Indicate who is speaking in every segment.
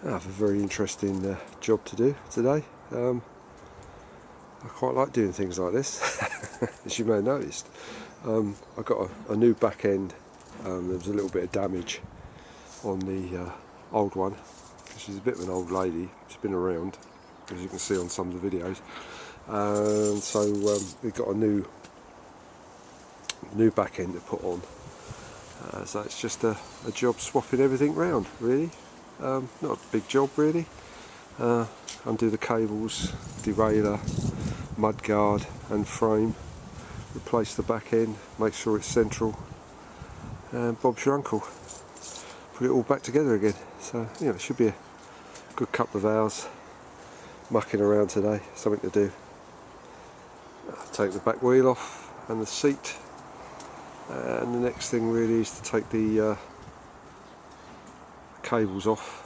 Speaker 1: I have a very interesting job to do today. I quite like doing things like this, as you may have noticed. I got a new back end. There was a little bit of damage on the old one. She's a bit of an old lady. She's been around, as you can see on some of the videos. And so we got a new back end to put on. So it's just a job swapping everything round, really. Not a big job really. Undo the cables, derailleur, mudguard and frame, replace the back end, make sure it's central, and Bob's your uncle. Put it all back together again. So you know, it should be a good couple of hours mucking around today, something to do. Take the back wheel off and the seat, and the next thing really is to take the cables off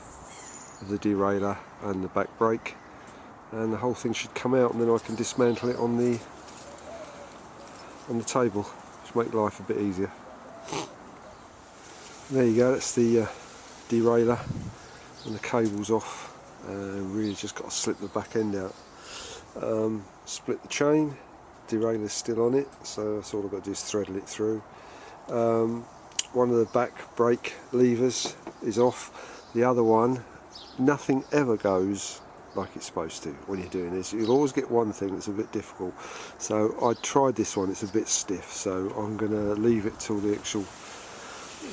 Speaker 1: of the derailleur and the back brake, and the whole thing should come out, and then I can dismantle it on the table, which make life a bit easier. There you go, that's the derailleur and the cables off. Really just got to slip the back end out. Split the chain, derailleur's still on it, so that's all I've got to do is thread it through. One of the back brake levers is off. The other one, nothing ever goes like it's supposed to when you're doing this. You'll always get one thing that's a bit difficult. So I tried this one, it's a bit stiff, so I'm going to leave it till the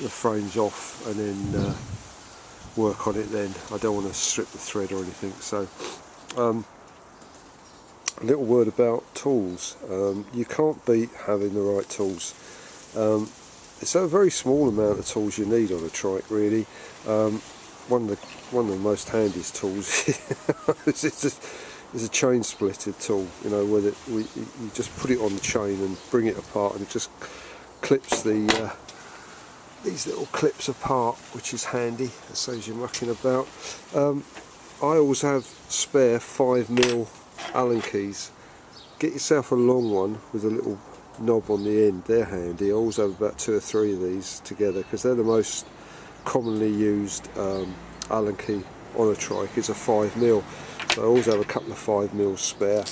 Speaker 1: frame's off and then work on it then. I don't want to strip the thread or anything. So a little word about tools. You can't beat having the right tools. It's a very small amount of tools you need on a trike, really. One of the most handiest tools is a chain splitter tool. You know, where you just put it on the chain and bring it apart, and it just clips these little clips apart, which is handy. It saves you mucking about. I always have spare 5mm Allen keys. Get yourself a long one with a little knob on the end. They're handy. I always have about 2 or 3 of these together because they're the most commonly used Allen key on a trike. It's a 5mm, so I always have a couple of 5mm spare.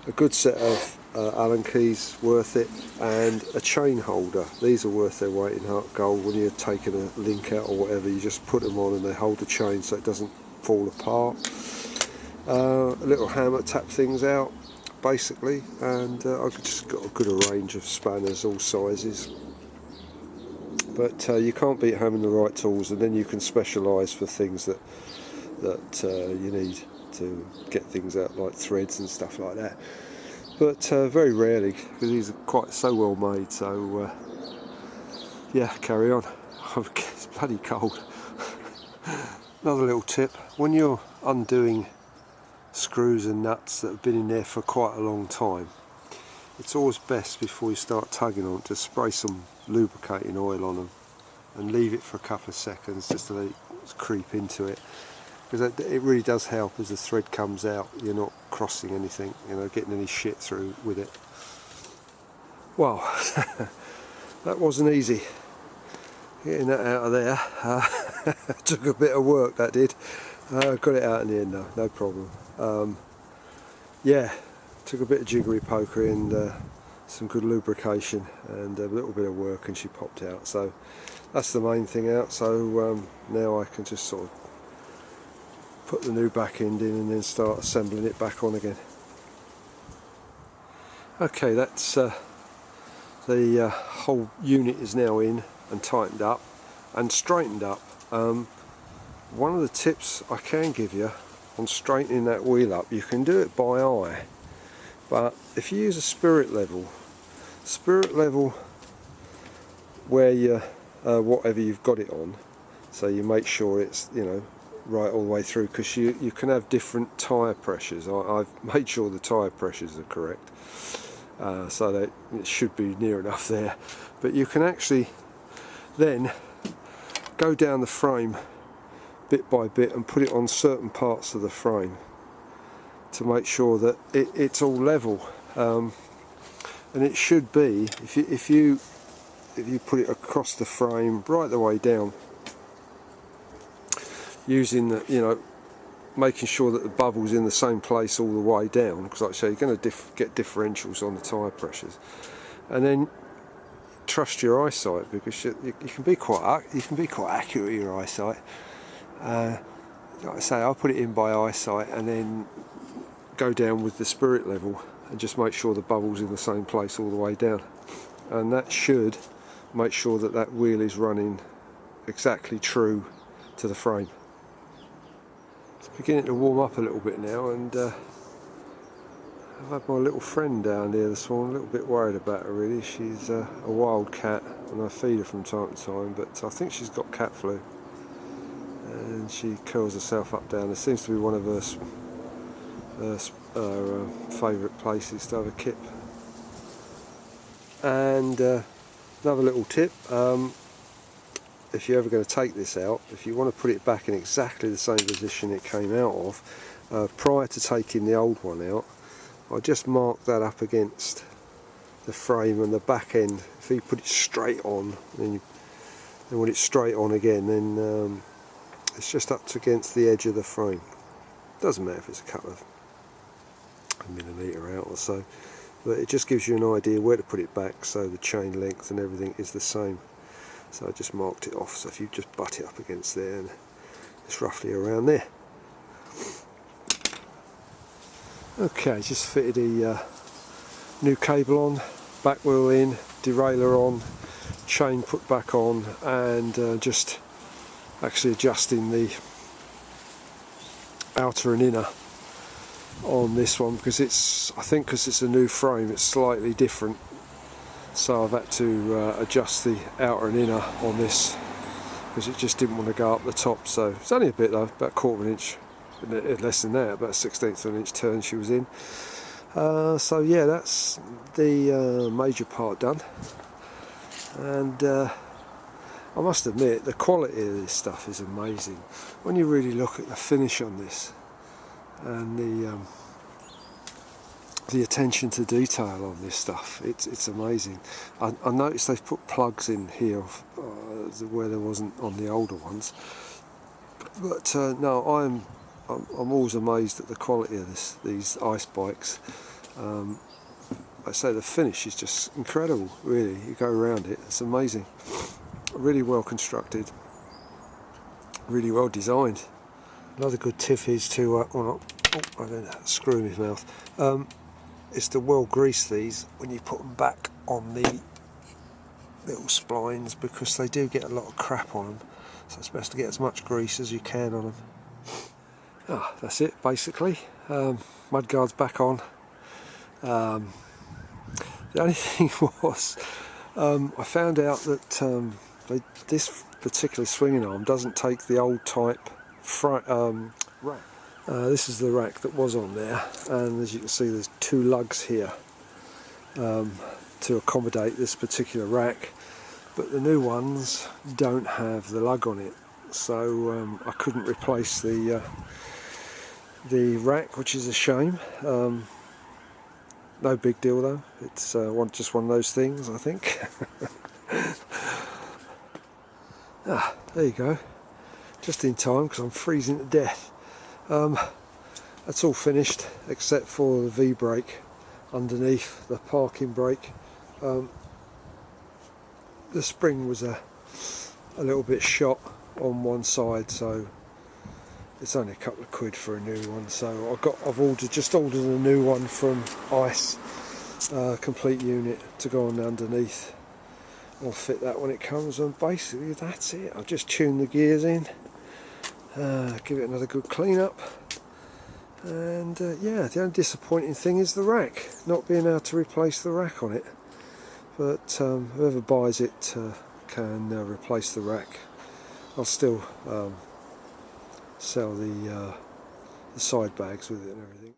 Speaker 1: A good set of Allen keys, worth it, and a chain holder. These are worth their weight in hard gold. When you're taking a link out or whatever, you just put them on and they hold the chain so it doesn't fall apart. A little hammer, tap things out basically, and I've just got a good range of spanners, all sizes. But you can't beat having the right tools, and then you can specialise for things that you need to get things out, like threads and stuff like that. But very rarely, because these are quite so well made. So yeah, carry on. It's bloody cold. Another little tip: when you're undoing screws and nuts that have been in there for quite a long time, it's always best before you start tugging on to spray some lubricating oil on them and leave it for a couple of seconds just to let it creep into it, because it really does help as the thread comes out. You're not crossing anything, you know, getting any shit through with it. Well, that wasn't easy getting that out of there. It took a bit of work, that did. Got it out in the end though, no problem. Yeah, took a bit of jiggery pokery and some good lubrication and a little bit of work, and she popped out. So that's the main thing out. So now I can just sort of put the new back end in and then start assembling it back on again. Okay, that's the whole unit is now in and tightened up and straightened up. One of the tips I can give you on straightening that wheel up, you can do it by eye, but if you use a spirit level where you whatever you've got it on, so you make sure it's, you know, right all the way through, because you can have different tyre pressures. I've made sure the tyre pressures are correct, so that it should be near enough there. But you can actually then go down the frame bit by bit and put it on certain parts of the frame to make sure that it's all level, and it should be. If you put it across the frame right the way down, using the, you know, making sure that the bubble's in the same place all the way down, because like I say, you're going to get differentials on the tyre pressures. And then trust your eyesight, because you can be quite accurate with your eyesight. Like I say, I'll put it in by eyesight and then go down with the spirit level and just make sure the bubble's in the same place all the way down, and that should make sure that that wheel is running exactly true to the frame. It's beginning to warm up a little bit now, and I've had my little friend down here this morning. A little bit worried about her really. She's a wild cat and I feed her from time to time, but I think she's got cat flu and she curls herself up down. It seems to be one of her favourite places to have a kip. And another little tip, if you're ever going to take this out, if you want to put it back in exactly the same position it came out of, prior to taking the old one out, I just mark that up against the frame and the back end. If you put it straight on, then when it's straight on again, then it's just up against the edge of the frame. Doesn't matter if it's a couple of millimetre out or so, but it just gives you an idea where to put it back, so the chain length and everything is the same. So I just marked it off, so if you just butt it up against there, and it's roughly around there. Okay, just fitted a new cable on, back wheel in, derailleur on, chain put back on, and just actually adjusting the outer and inner on this one, because I think because it's a new frame, it's slightly different, so I've had to adjust the outer and inner on this because it just didn't want to go up the top. So it's only a bit though, about 1/4 inch, less than that, about 1/16 of an inch turn she was in. So yeah, that's the major part done, and I must admit the quality of this stuff is amazing when you really look at the finish on this and the attention to detail on this stuff. It's amazing. I noticed they've put plugs in here where there wasn't on the older ones, but no, I'm always amazed at the quality of these ice bikes. I say the finish is just incredible, really. You go around it, it's amazing. Really well constructed, really well designed. Another good tip is to, I don't know, screw in his mouth, is to well grease these when you put them back on the little splines, because they do get a lot of crap on them, so it's best to get as much grease as you can on them. That's it basically. Mudguard's back on. The only thing was, I found out that this particular swinging arm doesn't take the old type rack. This is the rack that was on there, and as you can see there's 2 lugs here to accommodate this particular rack, but the new ones don't have the lug on it, so I couldn't replace the rack, which is a shame. No big deal though, it's just one of those things, I think. There you go, just in time because I'm freezing to death. That's all finished except for the V-brake underneath, the parking brake. The spring was a little bit shot on one side, so it's only a couple of quid for a new one. So I've just ordered a new one from Ice, complete unit to go on underneath. I'll fit that when it comes, and basically that's it. I'll just tune the gears in, give it another good clean up, and yeah, the only disappointing thing is the rack, not being able to replace the rack on it, but whoever buys it can replace the rack. I'll still sell the side bags with it and everything.